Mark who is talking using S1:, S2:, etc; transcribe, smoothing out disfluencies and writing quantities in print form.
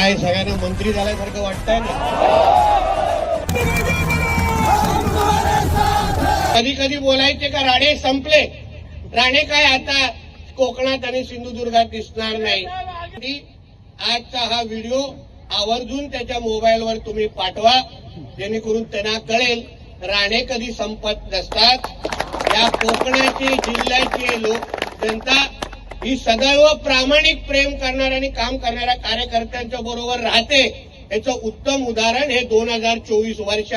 S1: काय सगळ्यांना मंत्री झाल्यासारखं वाटतंय ना? कधी कधी बोलायचे का राणे संपले, राणे काय आता कोकणात आणि सिंधुदुर्गात दिसणार नाही. आजचा हा व्हिडिओ आवर्जून त्याच्या मोबाईलवर तुम्ही पाठवा, जेणेकरून त्यांना कळेल राणे कधी संपत नसतात. या कोकणाची जिल्ह्याची जनता ही सदैव प्रामाणिक प्रेम करणाऱ्या आणि काम करणाऱ्या कार्यकर्त्यांच्या बरोबर राहते. याचं उत्तम उदाहरण हे 2024 वर्ष